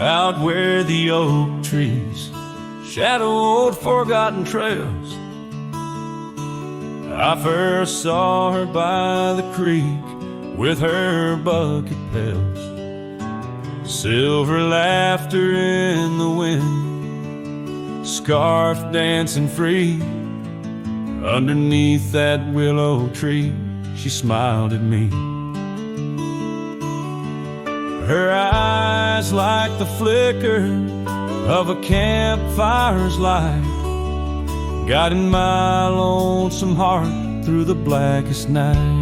out where the oak trees shadowed forgotten trails. I first saw her by the creek with her bucket pails. Silver laughter in the wind, scarf dancing free. Underneath that willow tree, she smiled at me. Her eyes like the flicker of a campfire's light, guiding my lonesome heart through the blackest night.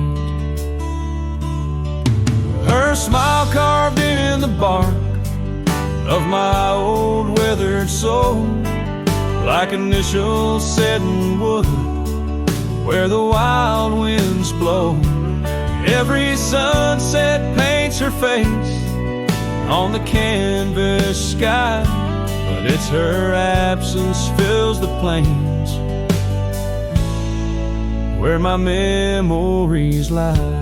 Her smile carved in the bark of my old weathered soul, like initials set in wood where the wild winds blow. Every sunset paints her face on the canvas sky, but it's her absence fills the plains where my memories lie.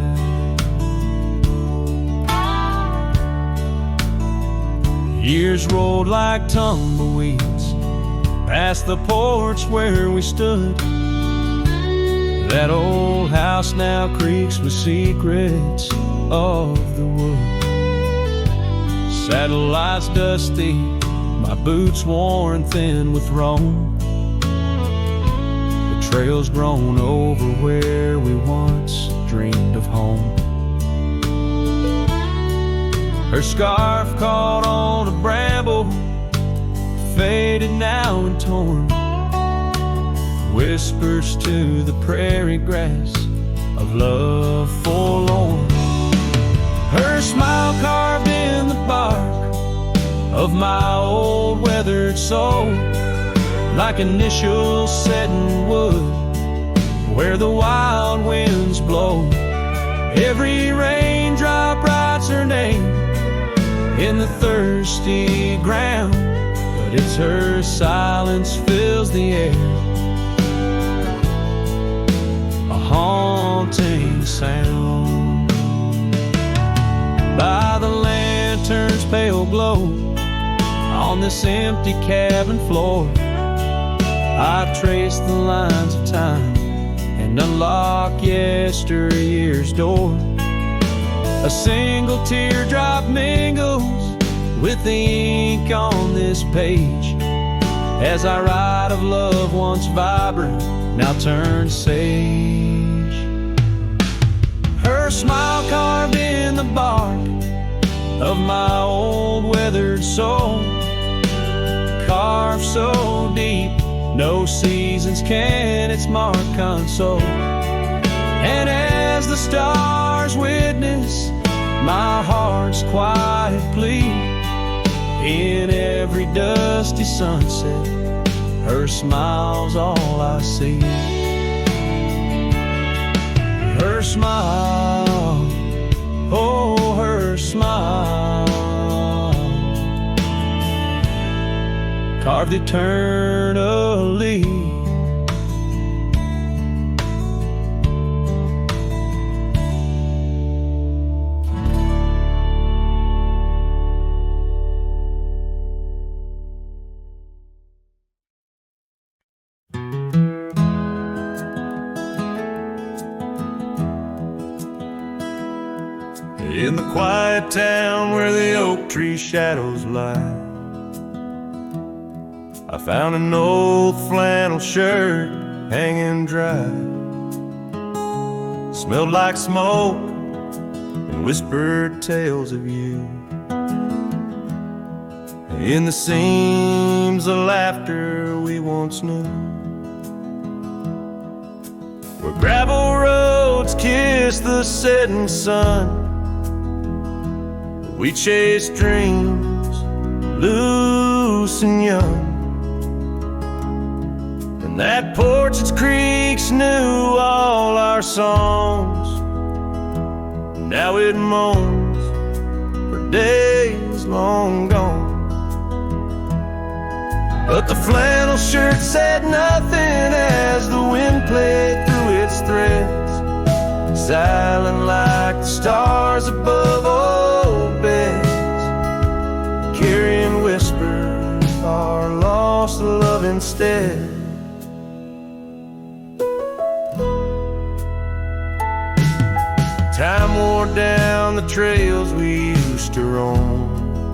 Years rolled like tumbleweeds past the porch where we stood. That old house now creaks with secrets of the wood. Satellites dusty, my boots worn thin with Rome. The trail's grown over where we once dreamed of home. Her scarf caught on a bramble, faded now and torn, whispers to the prairie grass of love forlorn. Her smile carved in the bark of my old weathered soul, like initials set in wood where the wild winds blow. Every raindrop writes her name in the thirsty ground, but it's her silence fills the air, a haunting sound. By the lantern's pale glow on this empty cabin floor, I trace the lines of time and unlock yesteryear's door. A single teardrop mingles with the ink on this page as I write of love once vibrant, now turned sage. Her smile carved in the bark of my old weathered soul, carved so deep no seasons can its mark console. And as the stars witness my heart's quiet plea, in every dusty sunset her smile's all I see. Her smile, oh her smile, carved eternally. In the quiet town where the oak tree shadows lie, I found an old flannel shirt hanging dry. Smelled like smoke and whispered tales of you. In the seams of laughter we once knew, where gravel roads kiss the setting sun, we chased dreams loose and young. And that porch, its creaks knew all our songs. Now it moans for days long gone. But the flannel shirt said nothing as the wind played through its threads, silent like the stars above old beds, carrying lost love instead. Time wore down the trails we used to roam.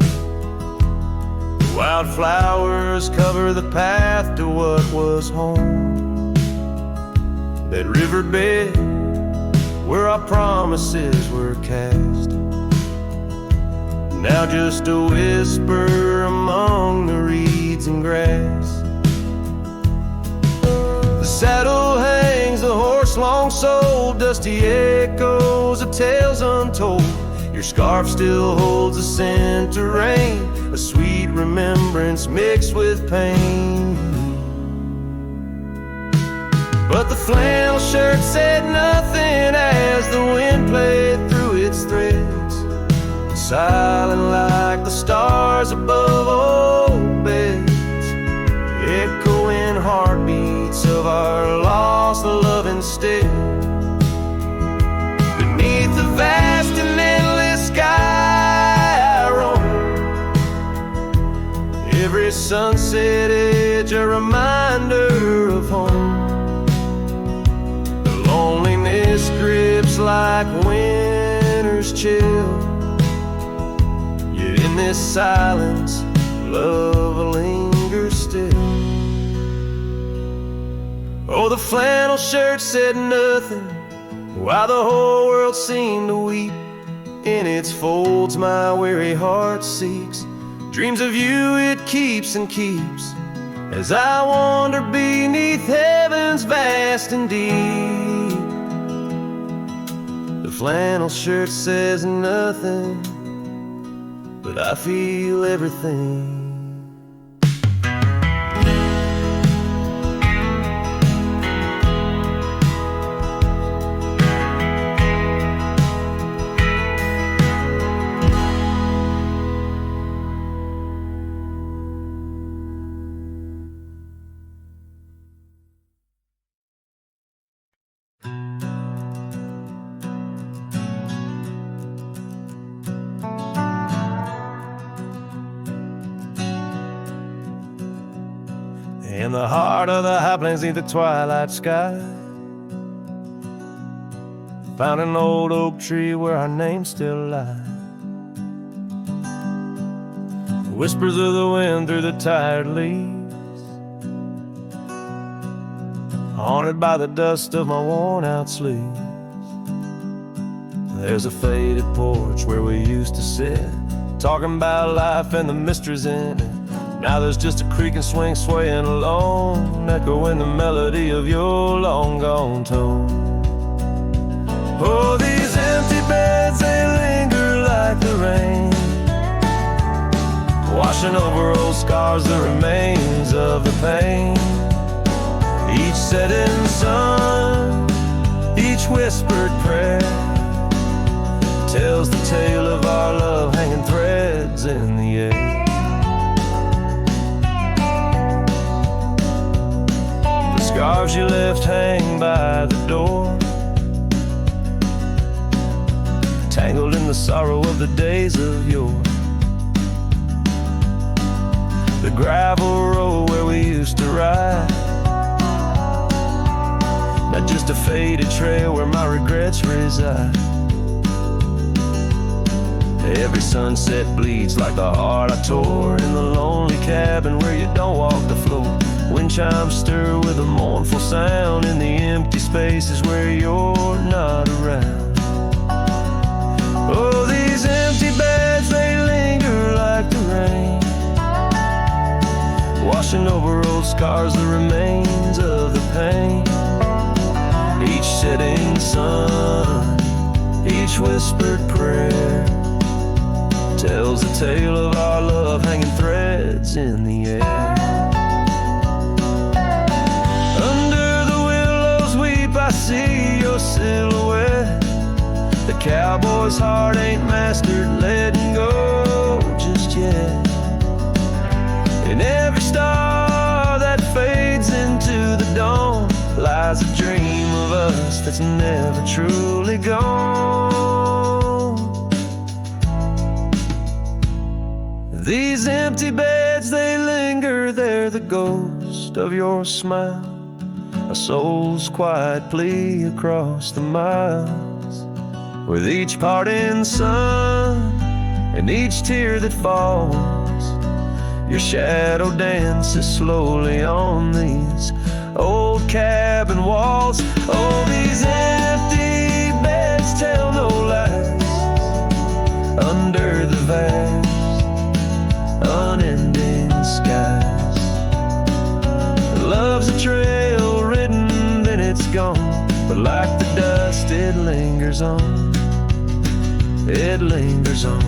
Wildflowers cover the path to what was home. That riverbed where our promises were cast, now just a whisper among the reeds and grass. The saddle hangs, the horse long sold, dusty echoes of tales untold. Your scarf still holds a scent of rain, a sweet remembrance mixed with pain. But the flannel shirt said nothing as the wind played through its threads, silent like the stars above old beds, echoing heartbeats of our lost love instead. Beneath the vast and endless sky I roam, every sunset edge a reminder of home. The loneliness grips like winter's chill, yet in this silence love lingers still. Oh, the flannel shirt said nothing while the whole world seemed to weep. In its folds my weary heart seeks, dreams of you it keeps and keeps, as I wander beneath heaven's vast and deep. The flannel shirt says nothing, but I feel everything. In the heart of the high plains neath the twilight sky, found an old oak tree where our names still lie. Whispers of the wind through the tired leaves, haunted by the dust of my worn out sleeves. There's a faded porch where we used to sit, talking about life and the mysteries in it. Now there's just a creak and swing swaying alone, echoing the melody of your long gone tone. Oh, these empty beds, they linger like the rain, washing over old scars, the remains of the pain. Each setting sun, each whispered prayer, tells the tale of our love hanging threads in the air. Scarves you left hang by the door, tangled in the sorrow of the days of yore. The gravel road where we used to ride, not just a faded trail where my regrets reside. Every sunset bleeds like the heart I tore in the lonely cabin where you don't walk the floor. Wind chimes stir with a mournful sound in the empty spaces where you're not around. Oh, these empty beds, they linger like the rain, washing over old scars, the remains of the pain. Each setting sun, each whispered prayer, tells the tale of our love hanging threads in the air. I see your silhouette. The cowboy's heart ain't mastered letting go just yet. In every star that fades into the dawn lies a dream of us that's never truly gone. These empty beds, they linger there bear the ghost of your smile, a soul's quiet plea across the miles. With each parting sun and each tear that falls, your shadow dances slowly on these old cabin walls. Oh, these empty beds tell no lies under the vast, unending skies. Love's a trail written, then it's gone, but like the dust it lingers on, it lingers on.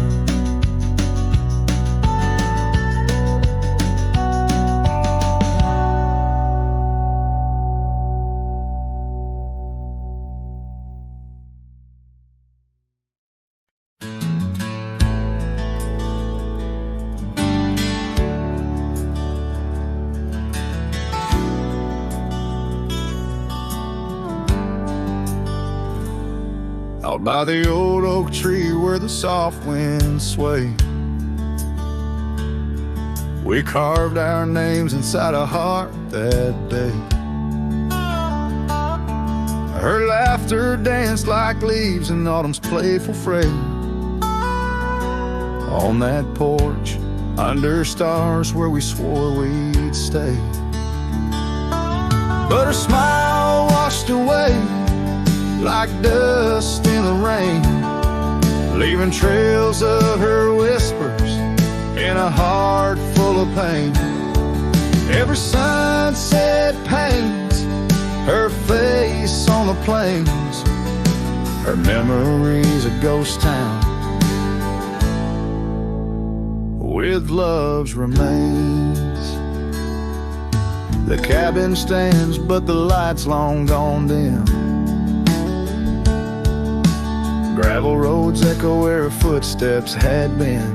Out by the old oak tree where the soft winds sway, we carved our names inside a heart that day. Her laughter danced like leaves in autumn's playful fray. On that porch, under stars where we swore we'd stay. But her smile washed away like dust in the rain, leaving trails of her whispers in a heart full of pain. Every sunset paints her face on the plains, her memories a ghost town with love's remains. The cabin stands, but the light's long gone dim. Gravel roads echo where her footsteps had been.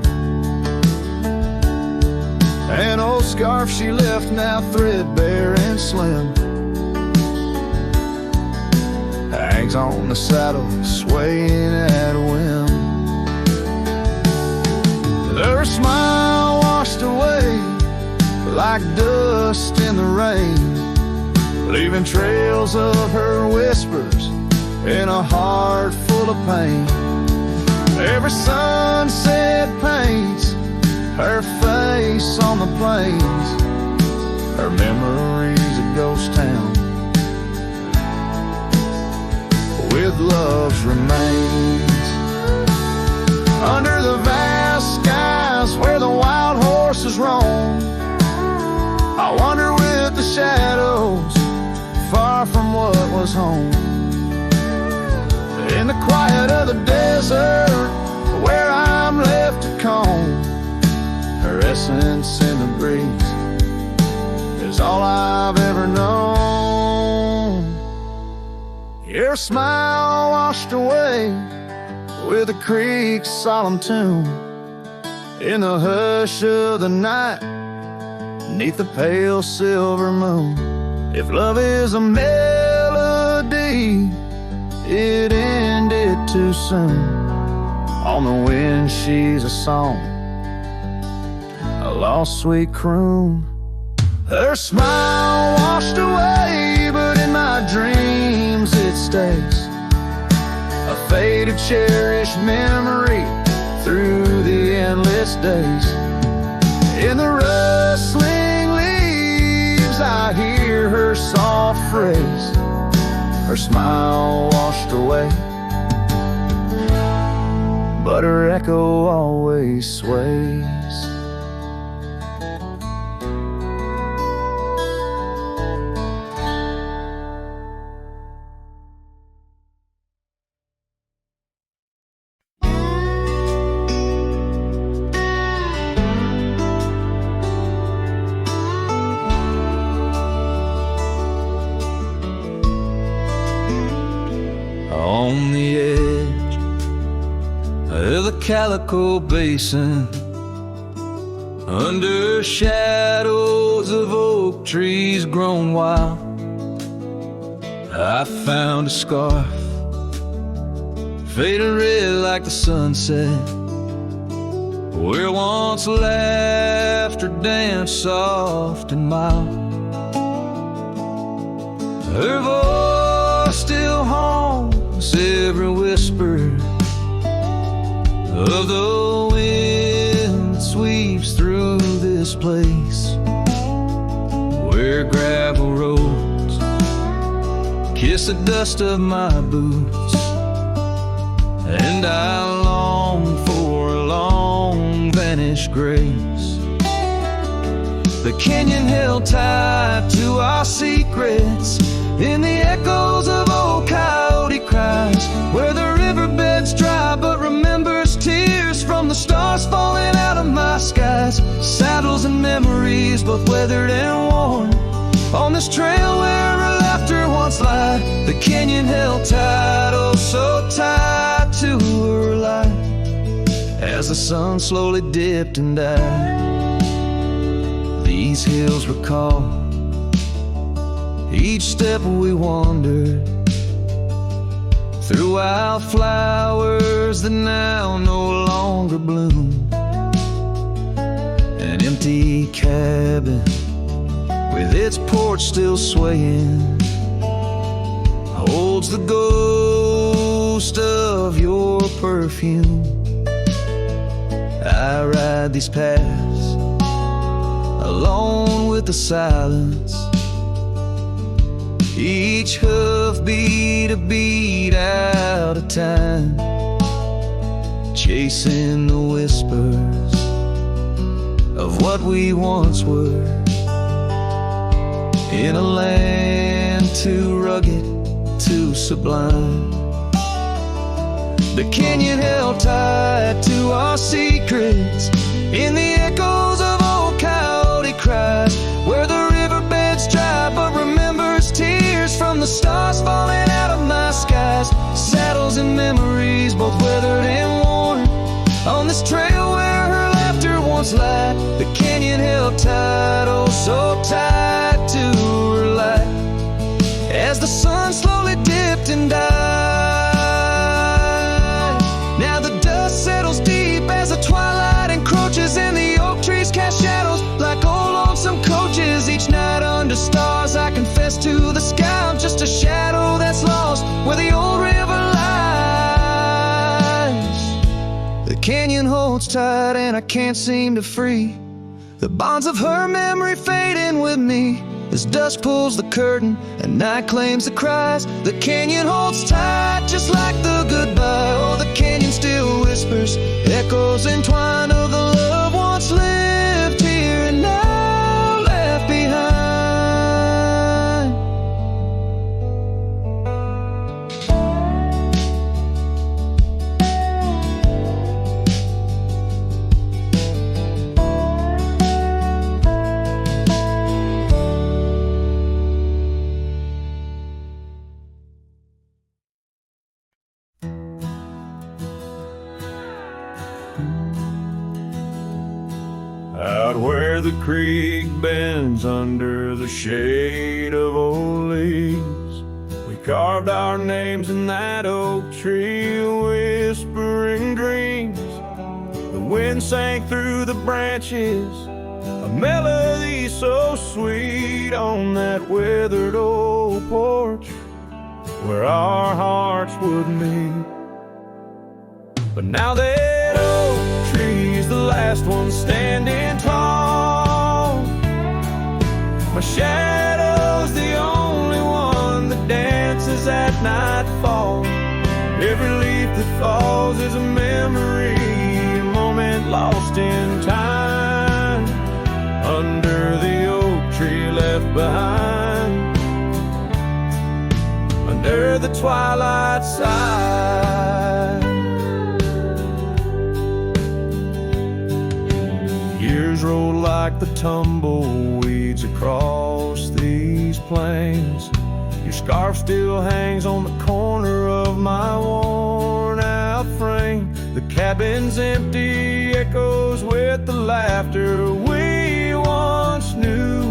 An old scarf she left now threadbare and slim hangs on the saddle, swaying at a whim. Her smile washed away like dust in the rain, leaving trails of her whispers in a heart full of pain. Every sunset paints her face on the plains, her memories a ghost town with love's remains. Under the vast skies where the wild horses roam, I wander with the shadows far from what was home. In the quiet of the desert where I'm left to comb, her essence in the breeze is all I've ever known. Your smile washed away with the creek's solemn tune, in the hush of the night, neath the pale silver moon. If love is a melody, it ended too soon. On the wind she's a song, a lost sweet croon. Her smile washed away, but in my dreams it stays, a faded cherished memory through the endless days. In the rustling leaves I hear her soft phrase, her smile washed away, but her echo always sways. On the edge of the Calico Basin, under shadows of oak trees grown wild, I found a scarf, faded red like the sunset, where once laughter danced soft and mild. Her voice still haunts every whisper of the wind that sweeps through this place, where gravel roads kiss the dust of my boots, and I long for a long vanished grace. The canyon held tight to our secrets in the echoes of old coyote cries, where the riverbed's dry but remembers tears from the stars falling out of my skies. Saddles and memories, both weathered and worn, on this trail where her laughter once lied. The canyon held tight, oh so tight to her light, as the sun slowly dipped and died. These hills recall each step we wandered through wildflowers that now no longer bloom. An empty cabin with its porch still swaying holds the ghost of your perfume. I ride these paths alone with the silence, each hoofbeat a beat out of time, chasing the whispers of what we once were, in a land too rugged, too sublime. The canyon held tight to our secrets in the echoes of old coyote cries, where the riverbed's dry but remembers tears from the stars falling out of my skies. Saddles and memories, both weathered and worn, on this trail where her laughter once lied. The canyon held tight, oh so tight to her light, as the sun slowly dipped and died. Now the dust settles deep as the twilight encroaches, and the oak trees cast shadows like old lonesome coaches. Each night under stars I confess to the sky, I'm just a shadow that's lost where the old river lies. The canyon holds tight and I can't seem to free the bonds of her memory fading with me, as dusk pulls the curtain and night claims the cries. The canyon holds tight just like the goodbye. Oh, the canyon still whispers, echoes entwined of the love once lived here and now left behind. Out where the creek bends under the shade of old leaves, we carved our names in that oak tree, whispering dreams. The wind sang through the branches, a melody so sweet, on that weathered old porch where our hearts would meet. But now that oak tree's the last one standing tall, my shadow's the only one that dances at nightfall. Every leaf that falls is a memory, a moment lost in time, under the oak tree left behind, under the twilight side. Years roll like the tumbleweeds across these plains. Your scarf still hangs on the corner of my worn out frame. The cabin's empty, echoes with the laughter we once knew.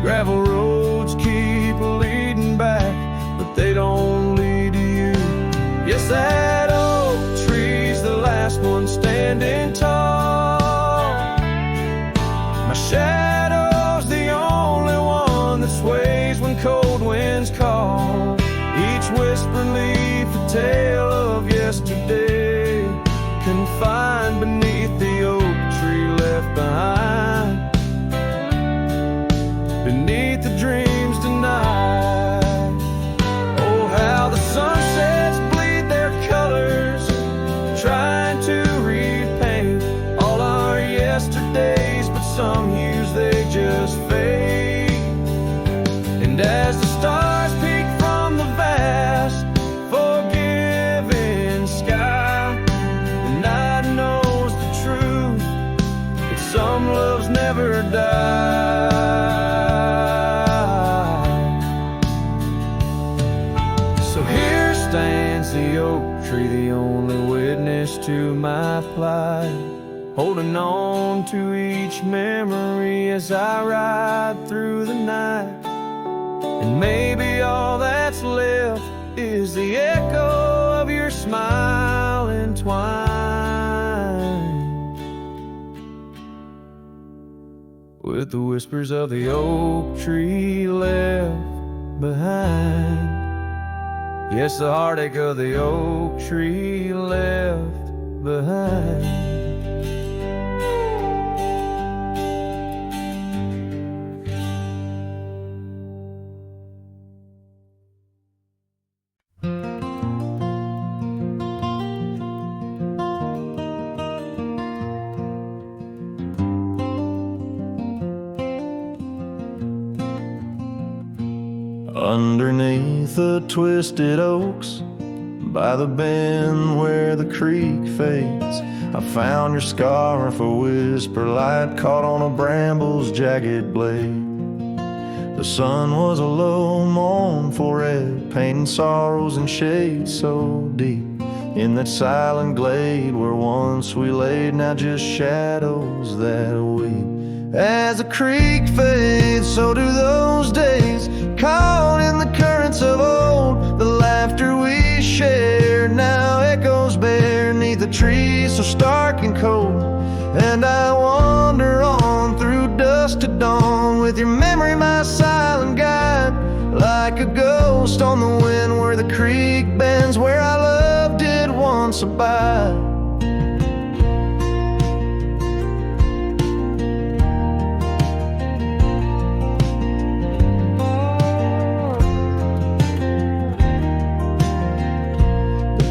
Gravel roads keep leading back, but they don't lead to you. Yes, that oak tree's the last one standing tall, yesterday, confined beneath the oak tree left behind, beneath the dreams denied. Oh, how the sunsets bleed their colors, trying to repaint all our yesterdays, but some hues they just fade. And as the stars peek from the vast, forgiving sky, the night knows the truth, that some loves never die. So here stands the oak tree, the only witness to my plight, holding on to each memory as I ride through the night. And maybe all that's left is the echo of your smile entwined with the whispers of the oak tree left behind. Yes, the heartache of the oak tree left behind. Underneath the twisted oaks, by the bend where the creek fades, I found your scarf, a whisper light caught on a bramble's jagged blade. The sun was a low, mournful red, painting sorrows in shades so deep. In that silent glade where once we laid, now just shadows that weep. As the creek fades, so do those days, caught in the currents of old. The laughter we shared now echoes bare neath the trees so stark and cold. And I wander on through dusk to dawn with your memory my silent guide, like a ghost on the wind where the creek bends, where our love did once abide.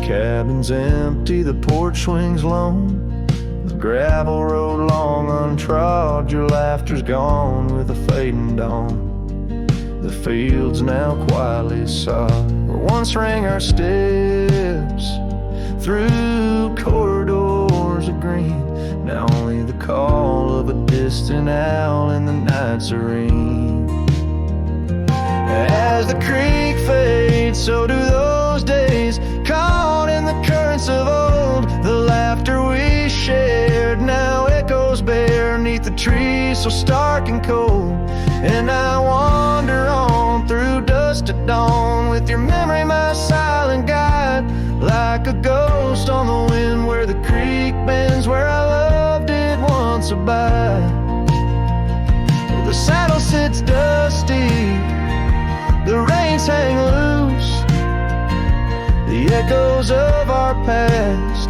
Cabin's empty, the porch swings lone, the gravel road long untrod, your laughter's gone with the fading dawn. The fields now quietly sod, where once rang our steps through corridors of green, now only the call of a distant owl in the night serene. As the creek fades, so do those days, caught in the currents of old. The laughter we shared now echoes bare neath the trees so stark and cold. And I wander on through dusk to dawn with your memory my silent guide, like a ghost on the wind where the creek bends, where our love did once abide. The saddle sits dusty, the reins hang loose, the echoes of our past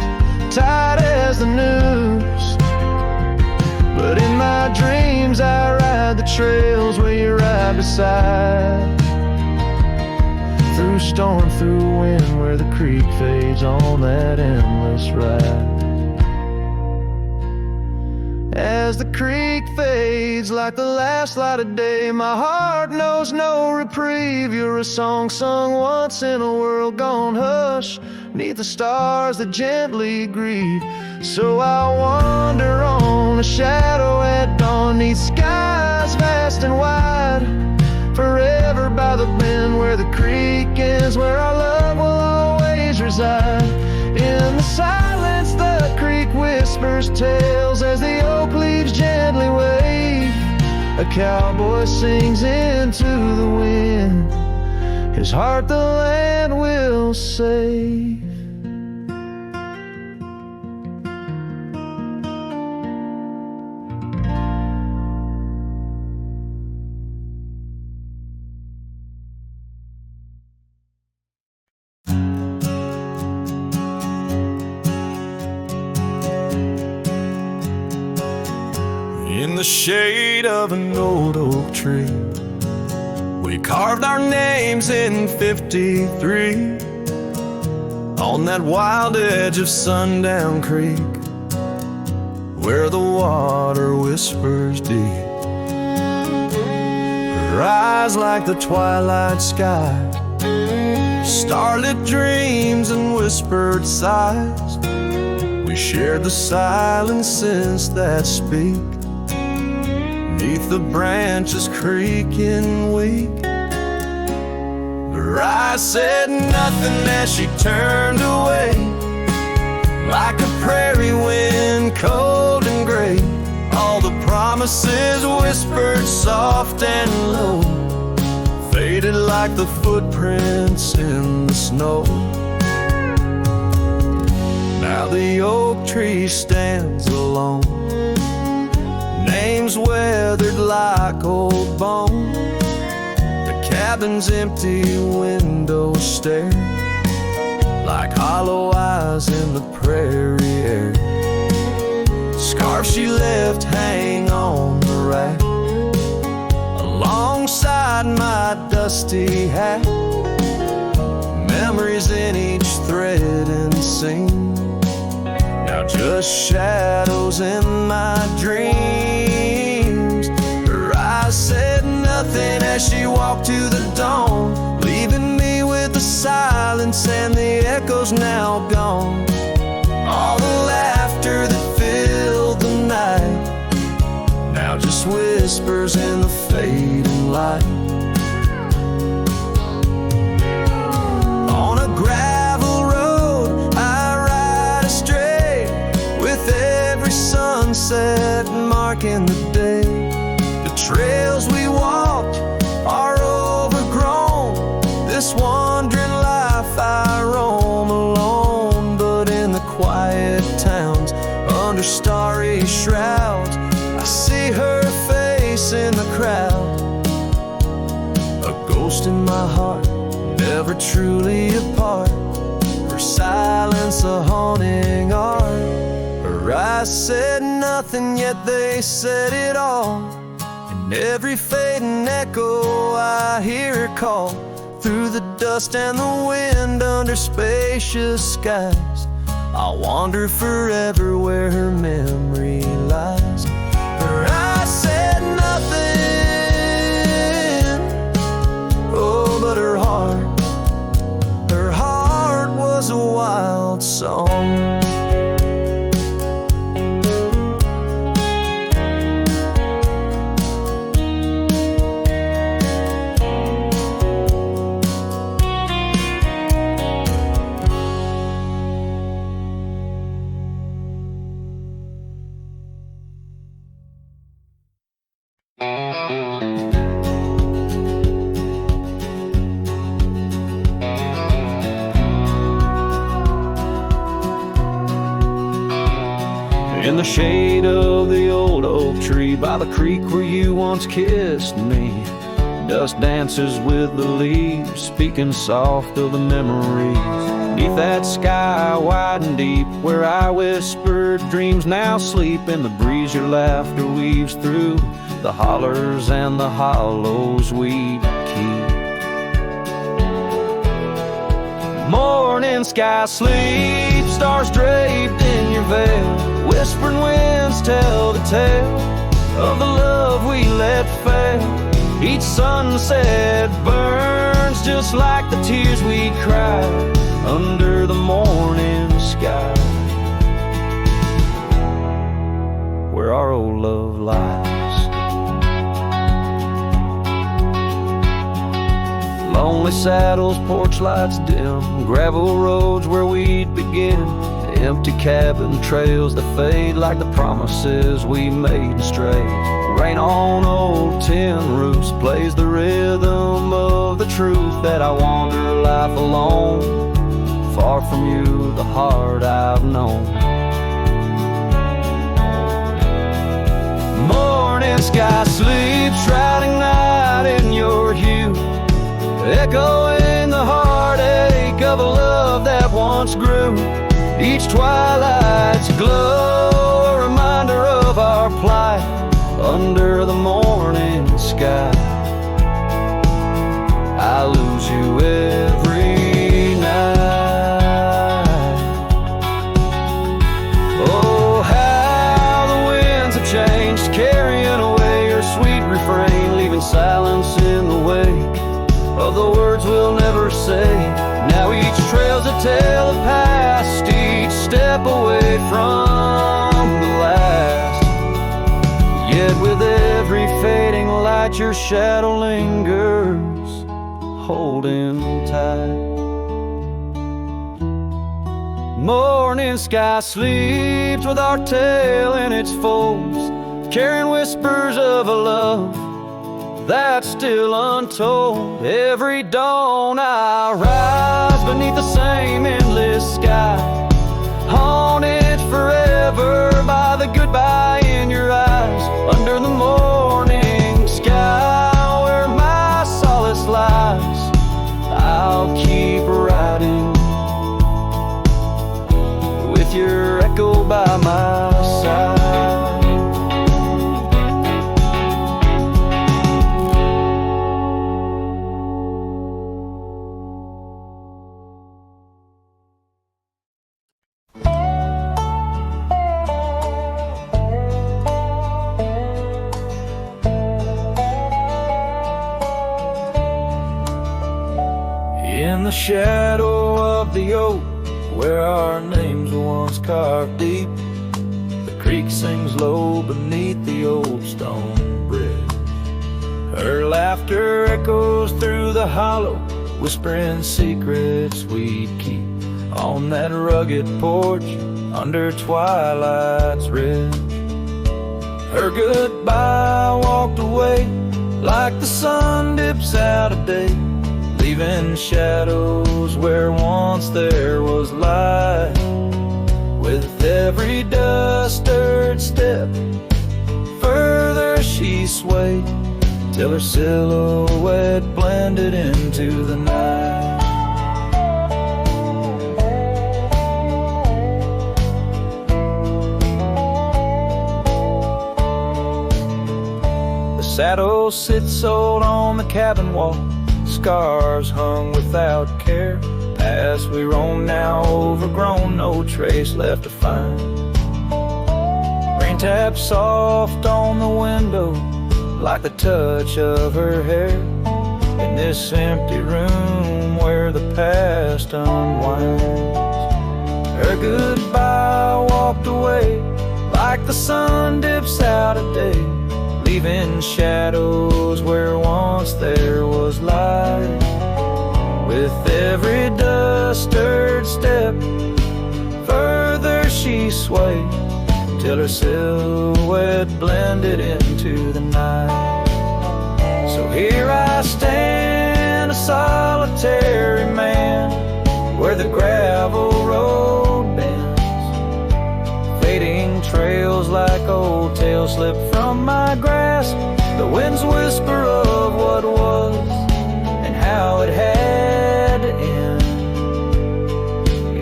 tight as the noose. But in my dreams I ride the trails where you ride beside, through storm, through wind, where the creek fades on that endless ride. As the creek fades like the last light of day, my heart knows no reprieve. You're a song sung once in a world gone hush, neath the stars that gently grieve. So I wander on, a shadow at dawn, neath skies vast and wide, forever by the bend where the creek ends, where our love will always reside. In the silence the creek whispers tales as the oak leaves gently wave. A cowboy sings into the wind, his heart the land will save. the shade of an old oak tree. We carved our names in 53 on that wild edge of Sundown Creek, where the water whispers deep. Her eyes like the twilight sky, starlit dreams and whispered sighs. We shared the silences that speak, neath the branches creaking weak. Her eyes said nothing as she turned away, like a prairie wind, cold and gray. All the promises whispered soft and low, faded like the footprints in the snow. Now the oak tree stands alone, names weathered like old bone. The cabin's empty windows stare like hollow eyes in the prairie air. Scarf she left hang on the rack alongside my dusty hat. Memories in each thread and seam, now just shadows in my dreams. Her eyes said nothing as she walked to the dawn, leaving me with the silence and the echoes now gone. All the laughter that filled the night now just whispers in the fading light. On a gravel road I ride astray, with every sunset marking the day. The trails we walked are overgrown, this wandering life I roam alone. But in the quiet towns under starry shrouds, I see her face in the crowd, a ghost in my heart, never truly apart. Her silence a haunting art. Her eyes said nothing, yet they said it all. In every fading echo I hear her call, through the dust and the wind under spacious skies. I'll wander forever where her memory lies. Her eyes said nothing, oh, but her heart was a wild song. In the shade of the old oak tree by the creek where you once kissed me, dust dances with the leaves, speaking soft of the memories. Neath that sky wide and deep where I whispered dreams now sleep, in the breeze your laughter weaves through the hollers and the hollows we keep. Morning sky sleep, stars draped in your veil, whispering winds tell the tale of the love we let fail. Each sunset burns just like the tears we cried under the morning sky, where our old love lies. Lonely saddles, porch lights dim, gravel roads where we'd begin, empty cabin trails that fade like the promises we made stray. Rain on old tin roofs plays the rhythm of the truth that I wander life alone, far from you, the heart I've known. Morning sky sleeps, shrouding night in your hue, echoing the heartache of a love that once grew. Each twilight's glow, a reminder of our plight under the morning sky. I lose you every night. Oh, how the winds have changed, carrying away your sweet refrain, leaving silence in the wake of the words we'll never say. Now each trail's a tale of past, each step away from the last. Yet with every fading light your shadow lingers, holding tight. Morning sky sleeps with our tale in its folds, carrying whispers of a love that's still untold. Every dawn I rise beneath the same endless sky, haunted forever by the goodbye in your eyes. Under the morning sky where my solace lies, I'll keep riding with your echo by my side. In the shadow of the oak, where our names were once carved deep, the creek sings low beneath the old stone bridge. Her laughter echoes through the hollow, whispering secrets we'd keep on that rugged porch under twilight's ridge. Her goodbye walked away like the sun dips out of day, leaving shadows where once there was light. With every dust-stirred step, further she swayed, till her silhouette blended into the night. The saddle sits old on the cabin wall, scars hung without care. Past we roam now overgrown, no trace left to find. Rain taps soft on the window like the touch of her hair, in this empty room where the past unwinds. Her goodbye walked away like the sun dips out of day, leaving shadows where once there was light. With every dust-stirred step, further she swayed, till her silhouette blended into the night. So here I stand, a solitary man, where the gravel road bends, fading trails like old tales slip from my grasp. The wind's whisper of what was and how it had to end.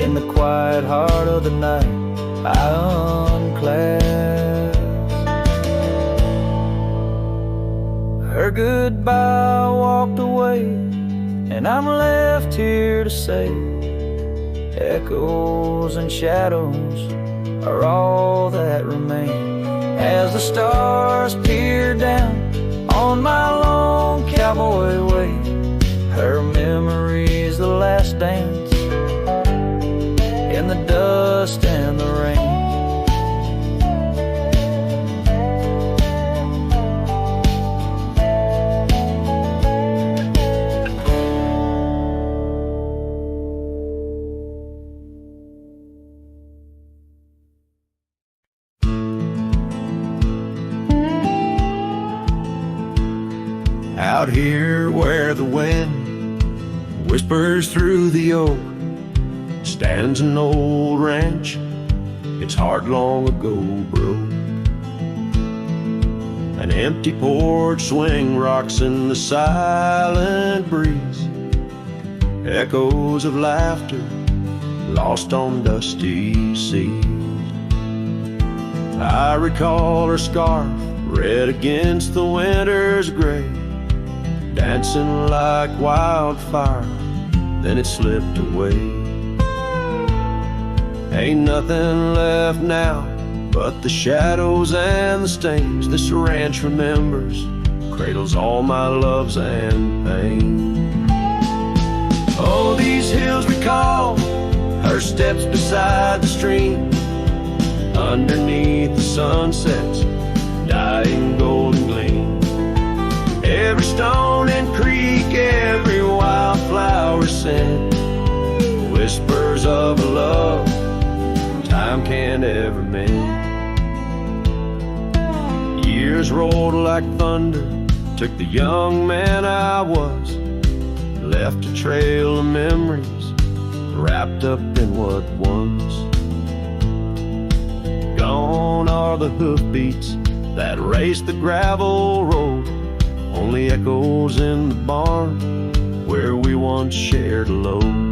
In the quiet heart of the night, I unclasp. Her goodbye walked away, and I'm left here to say, echoes and shadows are all that remain, as the stars peer down on my long cowboy way. Her memory's the last dance in the dust and the rain. Out here where the wind whispers through the oak, stands an old ranch, its heart long ago broke. An empty porch swing rocks in the silent breeze, echoes of laughter lost on dusty seas. I recall her scarf red against the winter's gray, dancing like wildfire, then it slipped away. Ain't nothing left now but the shadows and the stains. This ranch remembers, cradles all my loves and pain. Oh, these hills recall her steps beside the stream, underneath the sunset's dying golden gleam. Every stone and creek, every wildflower scent, whispers of a love time can't ever mend. Years rolled like thunder, took the young man I was, left a trail of memories wrapped up in what was. Gone are the hoofbeats that raced the gravel road, only echoes in the barn where we once shared a load.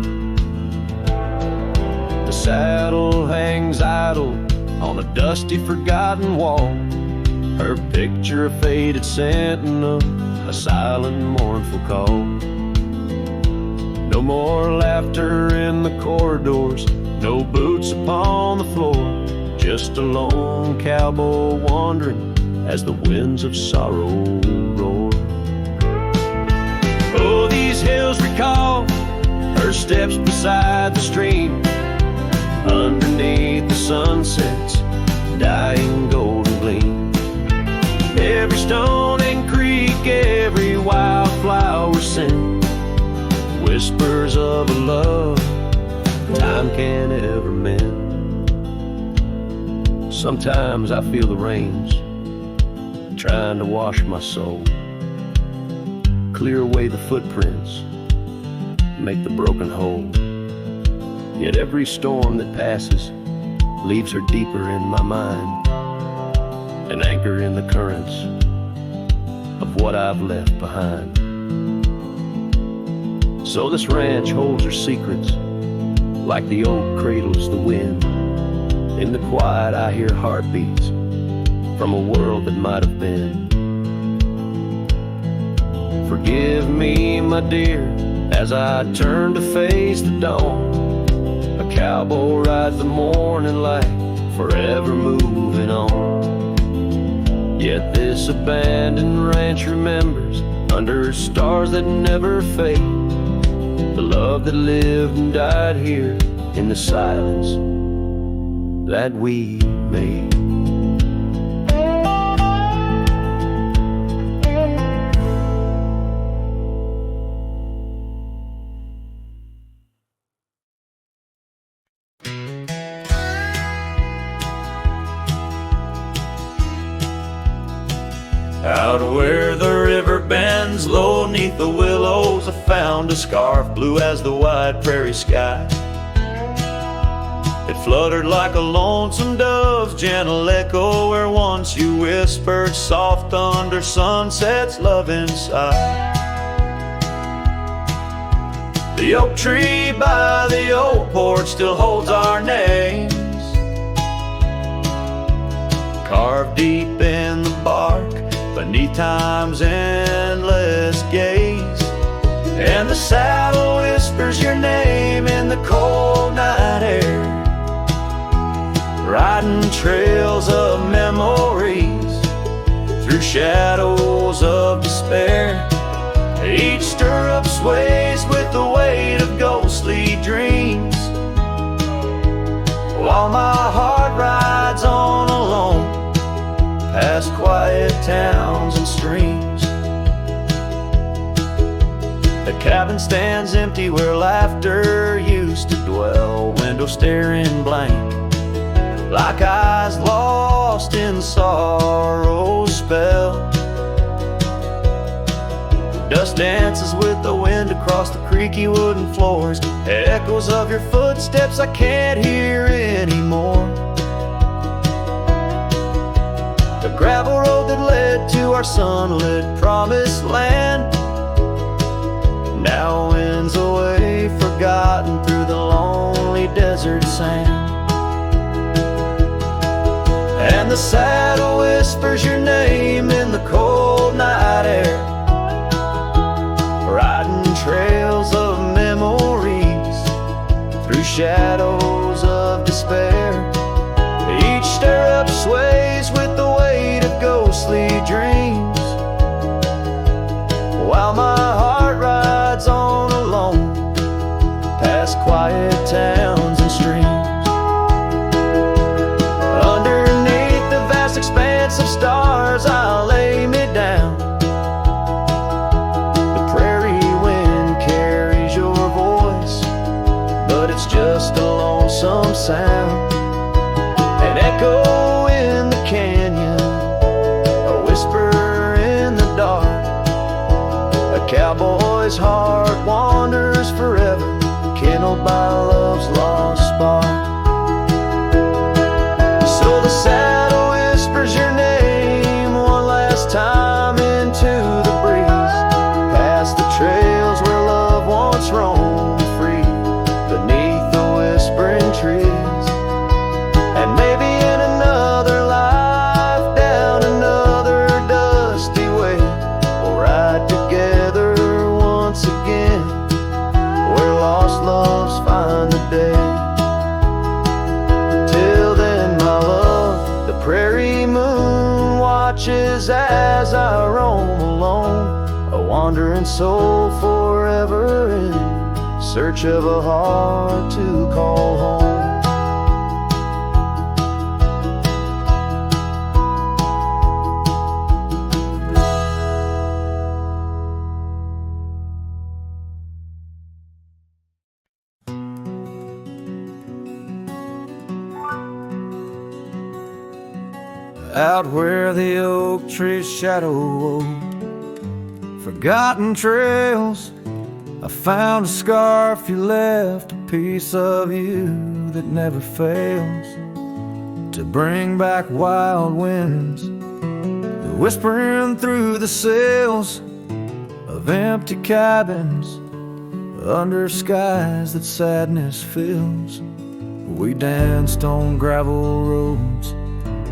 The saddle hangs idle on a dusty, forgotten wall, her picture a faded sentinel, a silent, mournful call. No more laughter in the corridors, no boots upon the floor, just a lone cowboy wandering as the winds of sorrow roar. Oh, these hills recall her steps beside the stream, underneath the sunset's dying golden gleam. Every stone and creek, every wildflower scent, whispers of a love time can't ever mend. Sometimes I feel the rains trying to wash my soul, clear away the footprints, make the broken whole. Yet every storm that passes leaves her deeper in my mind, an anchor in the currents of what I've left behind. So this ranch holds her secrets, like the oak cradles the wind. In the quiet I hear heartbeats from a world that might have been. Forgive me, my dear, as I turn to face the dawn. A cowboy rides the morning light, forever moving on. Yet this abandoned ranch remembers, under stars that never fade, the love that lived and died here in the silence that we made. Out where the river bends low neath the willows, I found a scarf blue as the wide prairie sky. It fluttered like a lonesome dove's gentle echo, where once you whispered soft under sunset's loving sigh. The oak tree by the old porch still holds our names, carved deep in the bark beneath time's endless gaze. And the saddle whispers your name in the cold night air, riding trails of memories through shadows of despair. Each stirrup sways with the weight of ghostly dreams, while my heart rides on alone past quiet towns and streams. The cabin stands empty where laughter used to dwell, window staring blank, like eyes lost in sorrow's spell. Dust dances with the wind across the creaky wooden floors, echoes of your footsteps I can't hear anymore. The gravel road that led to our sunlit promised land now winds away, forgotten through the lonely desert sand. And the saddle whispers your name there. Each stirrup sways with the weight of ghostly dreams, while my heart rides on alone past quiet towns and streams. Underneath the vast expanse of stars, I'll lay me down. The prairie wind carries your voice, but it's just a lonesome sound. An echo in the canyon, a whisper in the dark. A cowboy's heart wanders forever, kindled by love's lost spark. So the saddle whispers your name one last time into the breeze, past the trails where love once roamed free, beneath the whispering trees. And maybe in another life, down another dusty way, we'll ride together once again, where lost loves find the day. Till then, my love, the prairie moon watches as I roam alone, a wandering soul forever in search of a heart to call home. Out where the oak tree's shadow wove forgotten trails, I found a scarf you left, a piece of you that never fails to bring back wild winds, whispering through the sails of empty cabins under skies that sadness fills. We danced on gravel roads,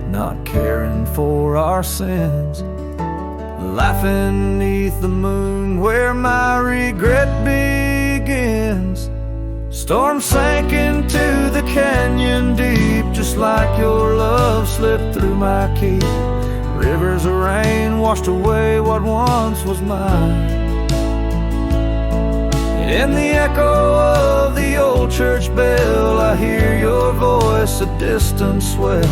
not caring for our sins, laughing neath the moon where my regret begins. Storm sank into the canyon deep, just like your love slipped through my keep. Rivers of rain washed away what once was mine. In the echo of the old church bell, I hear your voice, a distant swell,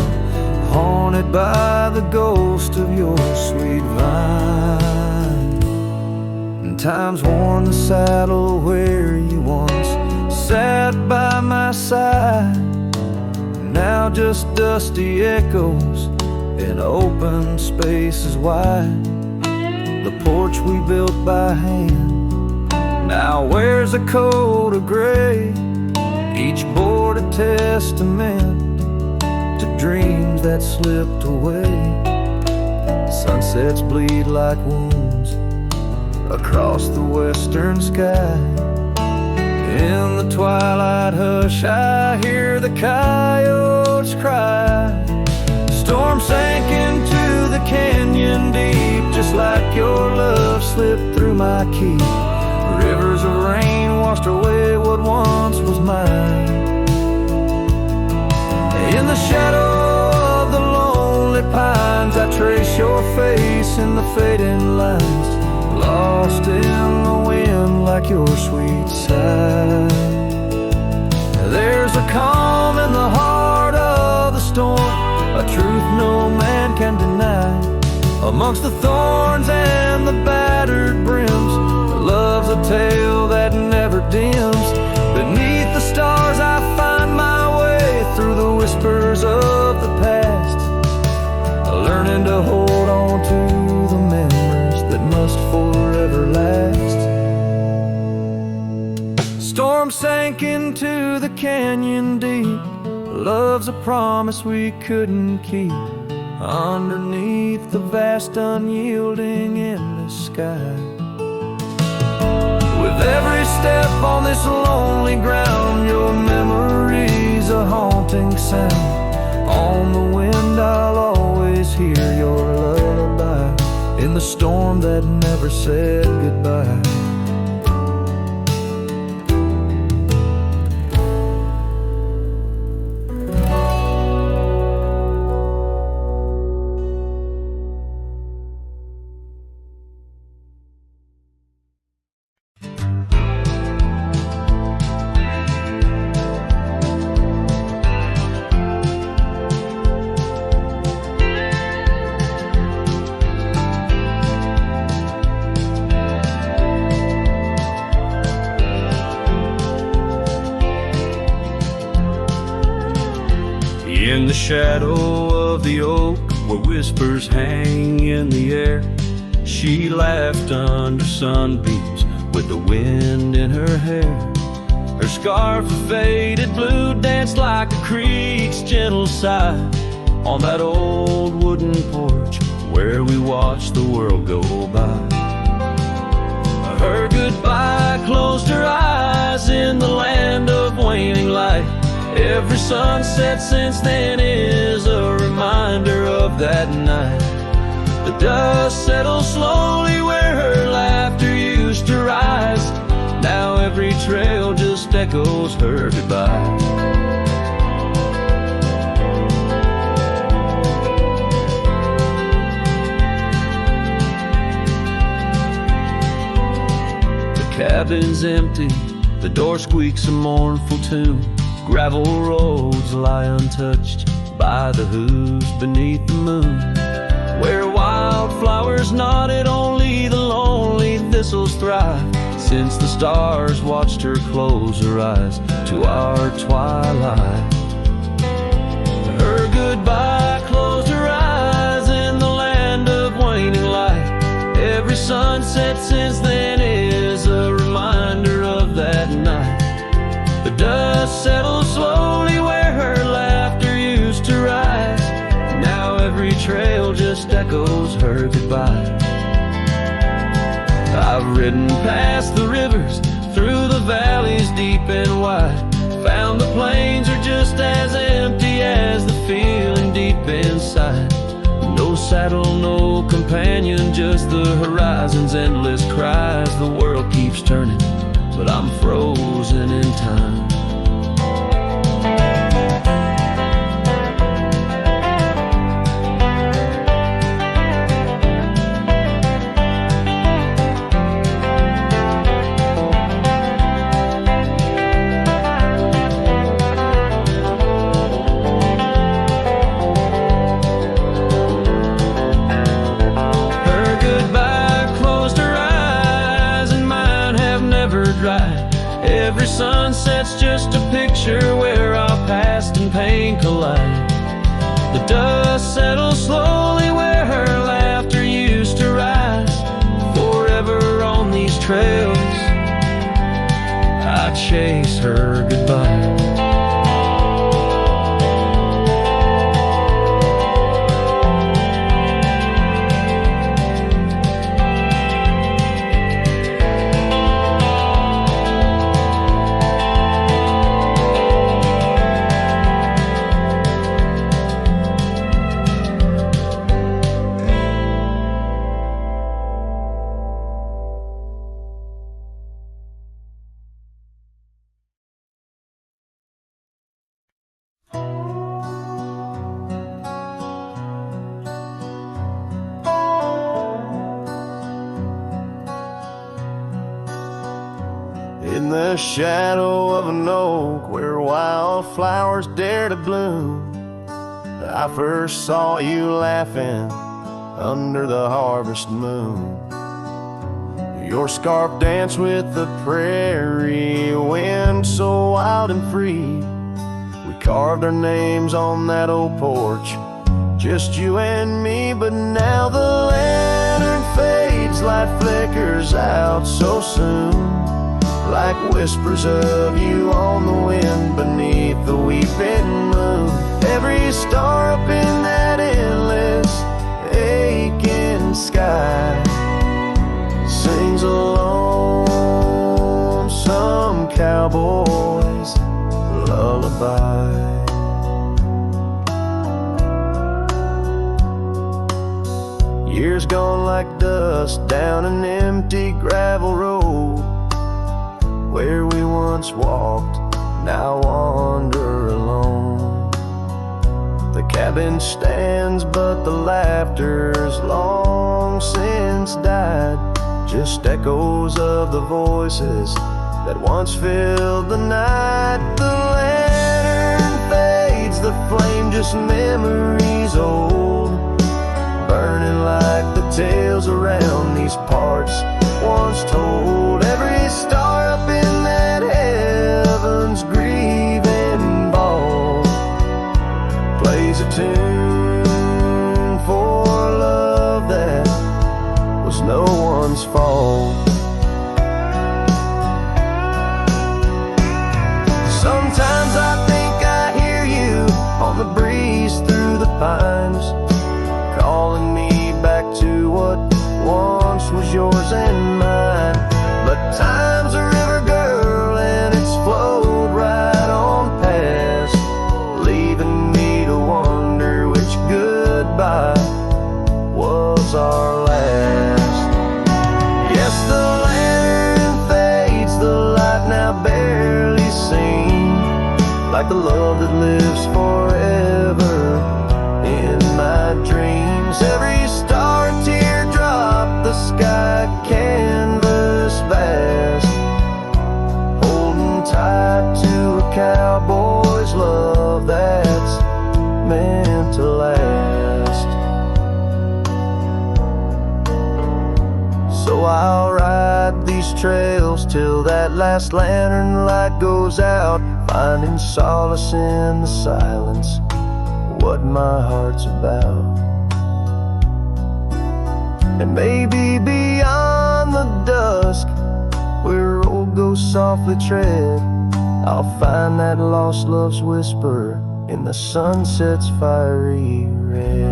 haunted by the ghost of your sweet vine. And time's worn the saddle where you once sat by my side, now just dusty echoes in open spaces wide. The porch we built by hand now wears a coat of gray, each board a testament to dreams that slipped away. Sunsets bleed like wounds across the western sky. In the twilight hush, I hear the coyotes cry. Storm sank into the canyon deep, just like your love slipped through my keep. Rivers of rain washed away what once was mine. In the shadow of the lonely pines, I trace your face in the fading lines, lost in the wind like your sweet sigh. There's a calm in the heart of the storm, a truth no man can deny. Amongst the thorns and the battered brims, love's a tale that never dims. Beneath the stars I find my way through the whispers of the past, learning to hold on to the memories that must forever last. Storm sank into the canyon deep, love's a promise we couldn't keep, underneath the vast unyielding endless sky. With every step on this lonely ground, your memory's a haunting sound. On the wind I'll always hear your lullaby, in the storm that never said goodbye. In the shadow of the oak, where whispers hang in the air, she laughed under sunbeams with the wind in her hair. Her scarf of faded blue danced like a creek's gentle sigh on that old wooden porch where we watched the world go by. Her goodbye closed her eyes in the land of waning light. Every sunset since then is a reminder of that night. The dust settles slowly where her laughter used to rise. Now every trail just echoes her goodbye. The cabin's empty, the door squeaks a mournful tune. Gravel roads lie untouched by the hooves beneath the moon. Where wildflowers nodded, only the lonely thistles thrive. Since the stars watched her close her eyes to our twilight. Her goodbye closed her eyes in the land of waning light. Every sunset since then is a reminder of that night. The dust settles slowly where her laughter used to rise. Now every trail just echoes her goodbye. I've ridden past the rivers, through the valleys deep and wide. Found the plains are just as empty as the feeling deep inside. No saddle, no companion, just the horizon's endless cries. The world keeps turning, but I'm frozen in time. Every sunset's just a picture where our past and pain collide. The dust settles slowly where her laughter used to rise. Forever on these trails, I chase her goodbye. In the shadow of an oak where wildflowers dare to bloom, I first saw you laughing under the harvest moon. Your scarf danced with the prairie wind so wild and free. We carved our names on that old porch, just you and me. But now the lantern fades, light flickers out so soon, like whispers of you on the wind beneath the weeping moon. Every star up in that endless aching sky sings a lonesome cowboy's lullaby. Years gone like dust down an empty gravel road, where we once walked, now wander alone. The cabin stands, but the laughter's long since died. Just echoes of the voices that once filled the night. The lantern fades, the flame just memories old, burning like the tales around these parts once told. Every star up in that heaven's grieving ball plays a tune for love that was no one's fault. Sometimes I think I hear you on the breeze through the pines, calling me back to what once was yours and mine. But time's a river, girl, and it's flowed right on past, leaving me to wonder which goodbye was our last. Yes, the lantern fades, the light now barely seen, like the love that lives forever in my dreams. Every star and teardrop, the sky canvas vast, holding tight to a cowboy's love that's meant to last. So I'll ride these trails till that last lantern light goes out, finding solace in the silence, what my heart's about. And maybe beyond the dusk, where road goes softly tread, I'll find that lost love's whisper in the sunset's fiery red.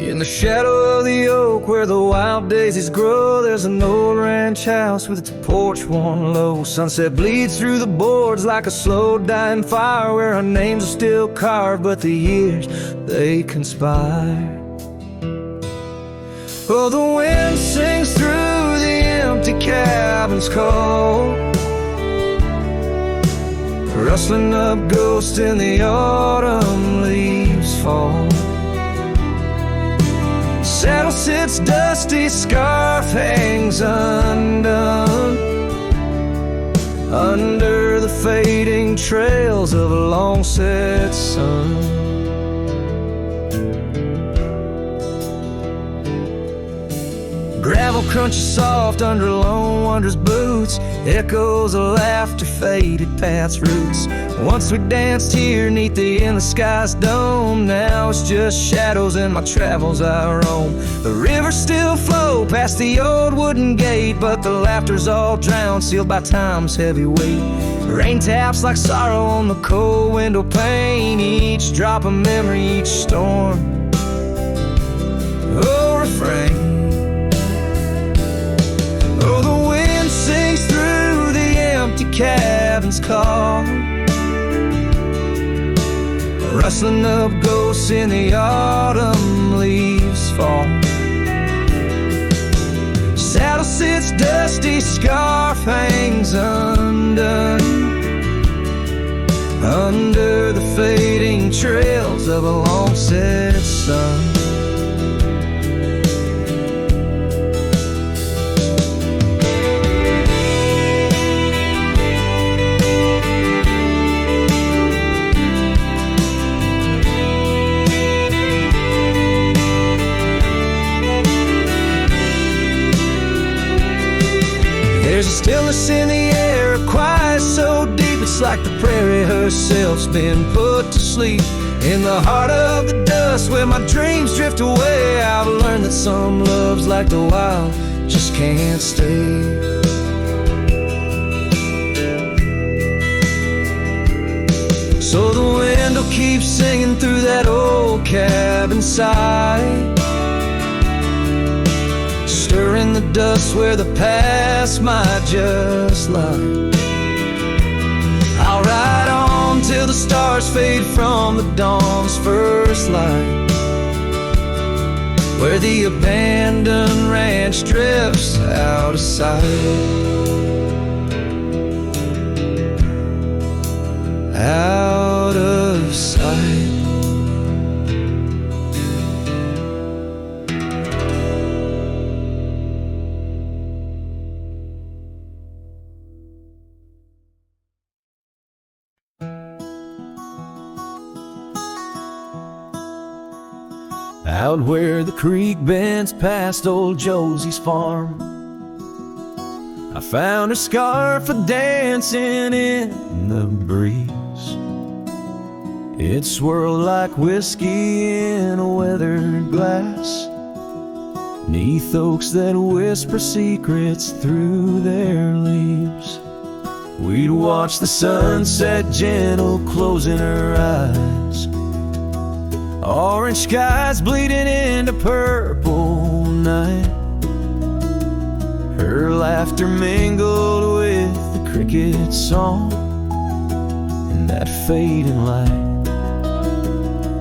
In the shadow of the oak where the wild daisies grow, there's an old ranch house with its porch worn low. Sunset bleeds through the boards like a slow dying fire, where our names are still carved but the years, they conspire. Oh, the wind sings through the empty cabin's call, rustling up ghosts in the autumn leaves fall. Saddle sits dusty, scarf hangs undone, under the fading trails of a long set sun. Gravel crunches soft under lone wanderer's boots, echoes of laughter faded past roots. Once we danced here neath the endless sky's dome, now it's just shadows in my travels I roam. The rivers still flow past the old wooden gate, but the laughter's all drowned, sealed by time's heavy weight. Rain taps like sorrow on the cold window pane, each drop a memory, each storm a refrain. Oh, the wind sings through the empty cabin's call, rustling up ghosts in the autumn leaves fall. Saddle sits dusty, scarf hangs undone, under the fading trails of a long set sun. There's a stillness in the air, a quiet so deep it's like the prairie herself's been put to sleep. In the heart of the dust where my dreams drift away, I've learned that some loves like the wild just can't stay. So the wind will keep singing through that old cabin side, stirring the dust where the past might just lie. I'll ride on till the stars fade from the dawn's first light, where the abandoned ranch drifts out of sight. Out of sight. out where the creek bends past old Josie's farm. I found her scarf a-dancing in the breeze. It swirled like whiskey in a weathered glass, 'neath oaks that whisper secrets through their leaves. We'd watch the sunset gentle closing her eyes, orange skies bleeding into purple night. Her laughter mingled with the cricket song and that fading light.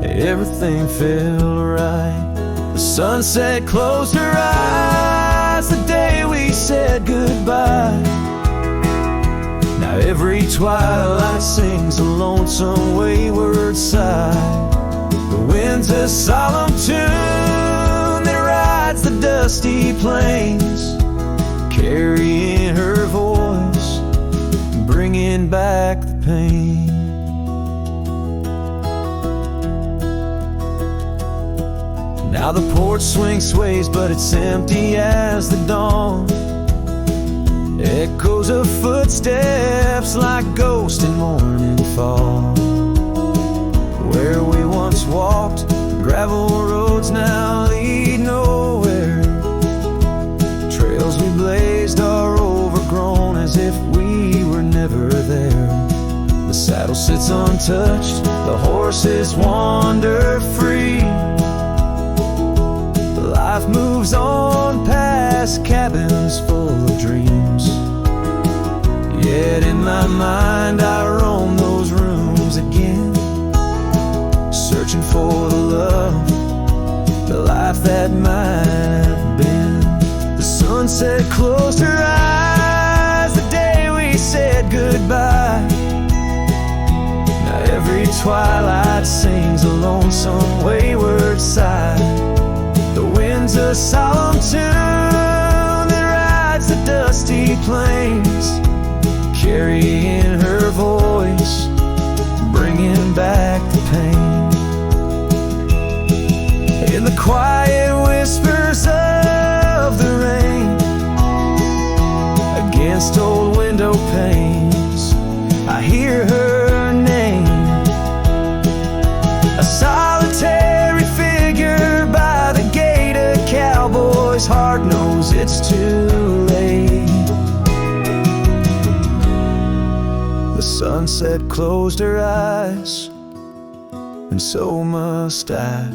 Everything felt right. The sunset closed her eyes the day we said goodbye. Now every twilight sings a lonesome wayward sigh. The wind's a solemn tune that rides the dusty plains, carrying her voice, bringing back the pain. Now the porch swing sways, but it's empty as the dawn. Echoes of footsteps like ghosts in morning fall. Where we once walked, gravel roads now lead nowhere. Trails we blazed are overgrown as if we were never there. The saddle sits untouched, the horses wander free. Life moves on past cabins full of dreams. Yet in my mind I roam those rooms again, searching for the love, the life that might have been. The sunset closed her eyes the day we said goodbye. Now every twilight sings a lonesome wayward sigh. The wind's a solemn tune that rides the dusty plains, carrying her voice, bringing back the pain. In the quiet whispers of the rain, against old window panes, I hear her name. A solitary figure by the gate, a cowboy's heart knows it's too late. The sunset closed her eyes, and so must I,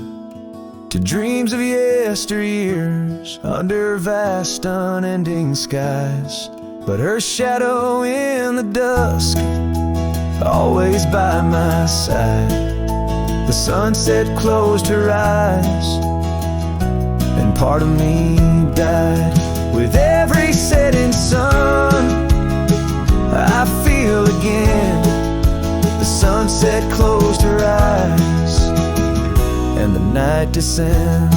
to dreams of yesteryears under vast unending skies. But her shadow in the dusk, always by my side. The sunset closed her eyes, and part of me died. With every setting sun, I feel again. The sunset closed her eyes, and the night descends.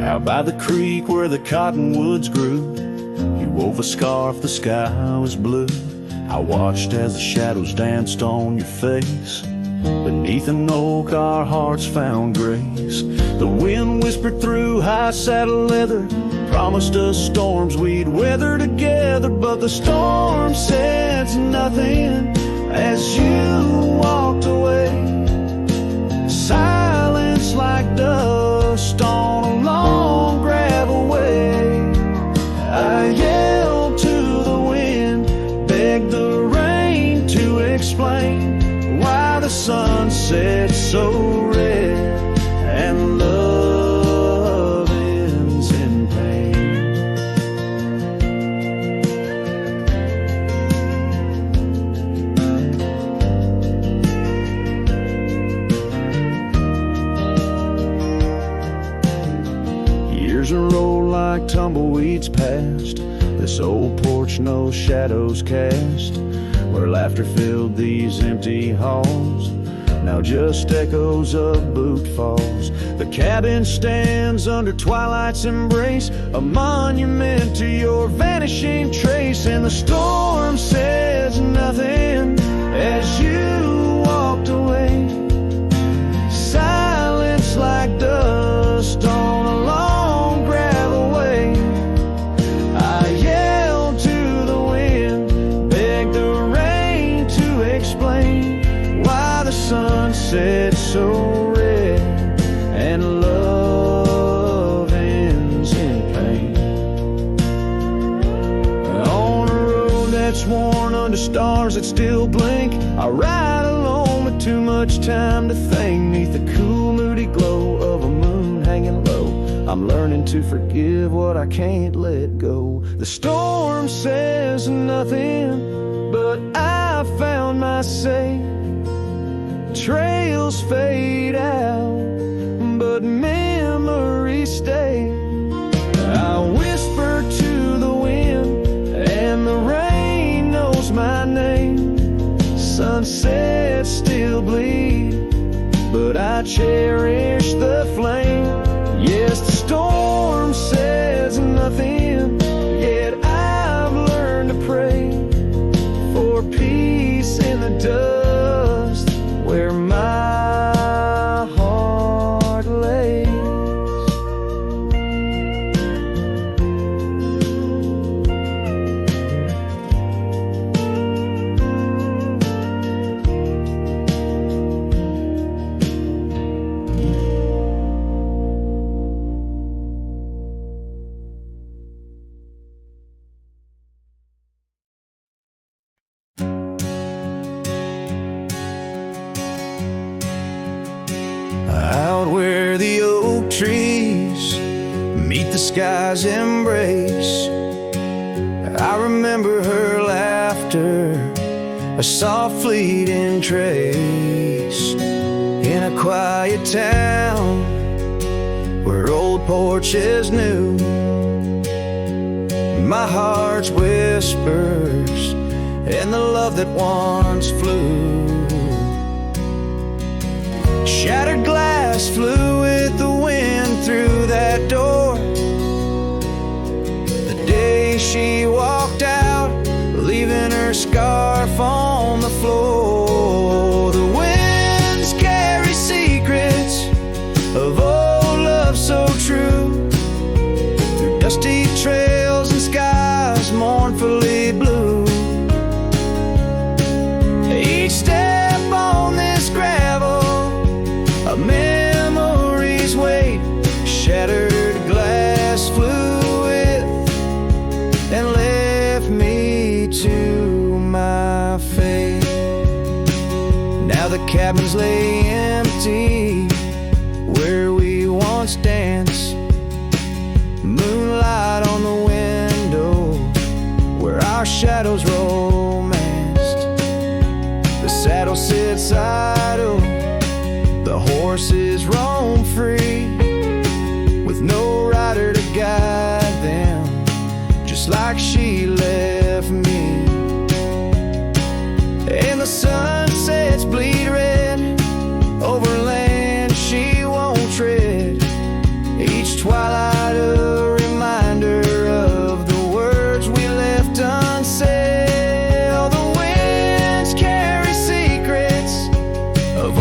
Out by the creek where the cottonwoods grew, you wove a scarf, the sky was blue. I watched as the shadows danced on your face. Beneath an oak our hearts found grace. The wind whispered through high saddle leather, promised us storms we'd weather together. But the storm said nothing as you walked away. Silence like dust on a long gravel way. I yelled to the wind, begged the rain to explain why the sun set so red and love ends in pain. Years roll like tumbleweeds past, the This old porch, no shadows cast, where laughter filled these empty halls, now just echoes of boot falls. The cabin stands under twilight's embrace, a monument to your vanishing trace. And the storm says nothing as you walked away. Silence like dust on a long gravel way. I yelled to the wind, begged the rain to explain why the sun set so red and love ends in pain. On a road that's worn under stars that still blink, I ride alone with too much time to think. Neath the cool moody glow of a moon hanging low, I'm learning to forgive what I can't let go. The storm says nothing, but I found my say. Trails fade out, but memories stay. I whisper to the wind, and the rain knows my name. Sunsets still bleed, but I cherish the flame. Yes, the storm says nothing, yet I've learned to pray for peace in the dust where my heart lays. Out where the oak trees meet the sky's embrace, I remember her laughter, a soft fleeting trace. In a quiet town where old porches new, my heart's whispers and the love that once flew. Shattered glass flew with the wind through that door the day she walked out, leaving her scarf on the floor. The winds carry secrets of old love so true, through dusty trails and skies mournfully blue. Each step on this gravel, a memory's weight. Shattered glass flew with and left me to my fate. Now the cabins lay empty where we once danced, moonlight on the window where our shadows romanced. The saddle sits idle, the horses roam free, with no rider to guide them, just like she left me. And the sunsets bleed red over land she won't tread, each twilight a reminder of the words we left unsaid. All the winds carry secrets of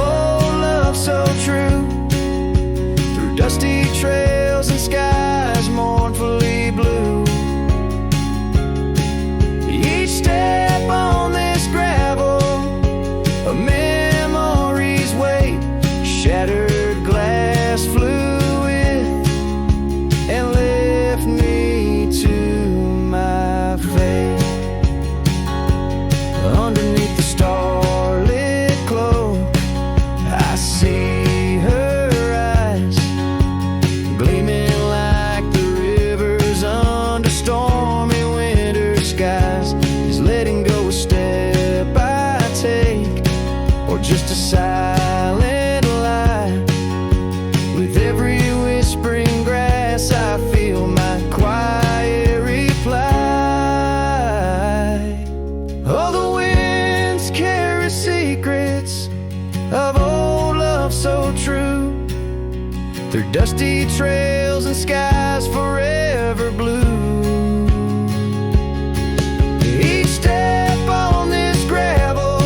so true, through dusty trails and skies forever blue. Each step on this gravel,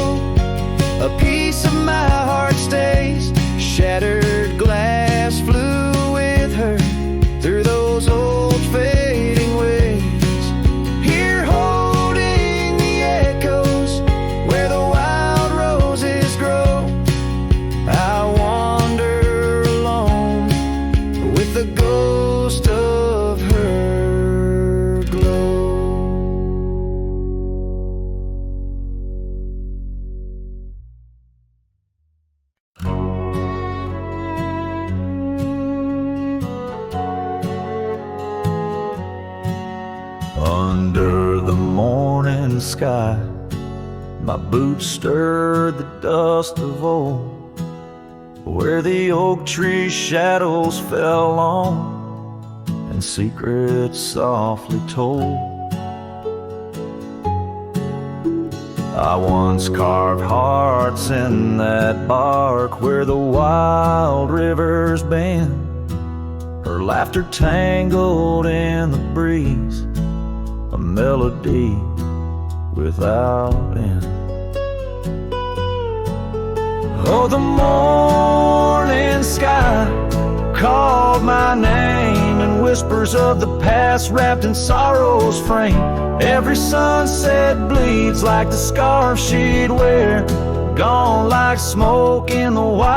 a piece of my heart stays. Shattered glass flew with her through those old fading ways. Here holding the echoes where the wild roses grow, I wander alone with the ghost of her glow. Under the morning sky, my boots stirred the dust of old, where the oak tree shadows fell on and secrets softly told. I once carved hearts in that bark where the wild rivers bend, her laughter tangled in the breeze, a melody without end. Oh, the morning sky called my name in whispers of the past wrapped in sorrow's frame. Every sunset bleeds like the scarf she'd wear, gone like smoke in the wild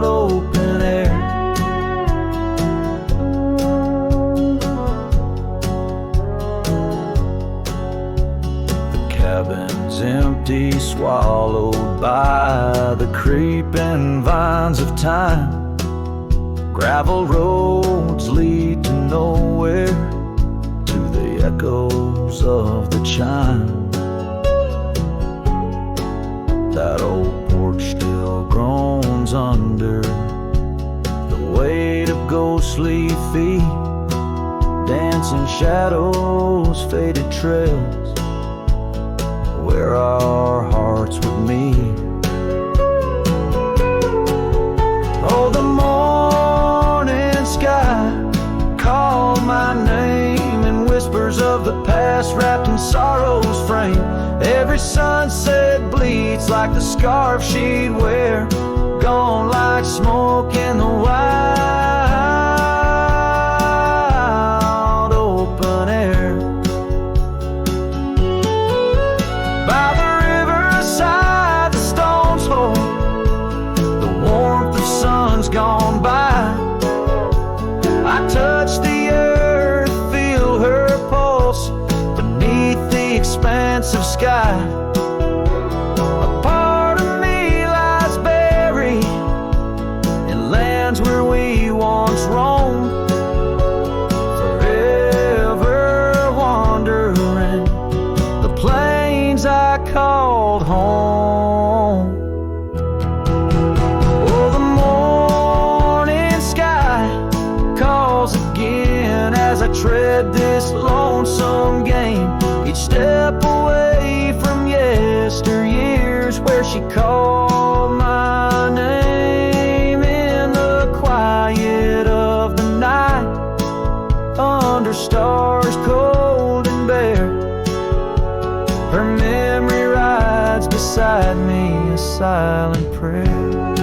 open air. The cabin's empty, swallowed by the creeping vines of time. Gravel roads lead to nowhere, to the echoes of the chime. That old porch still groans under the weight of ghostly feet, dancing shadows, faded trails, where our hearts would meet. Oh, the morning sky called my name in whispers of the past wrapped in sorrow's frame. Every sunset bleeds like the scarf she'd wear, gone like smoke in the wild open air. By the riverside the stones hold the warmth of suns gone by. I touch the earth, feel her pulse beneath the expanse of sky. A part of me lies buried in lands where we once roamed, forever wandering the plains I called home. Oh, the morning sky calls again as I tread this lonesome game, each step away from yesteryears where she called my name in the quiet of the night, under stars cold and bare. Her memory rides beside me, a silent prayer.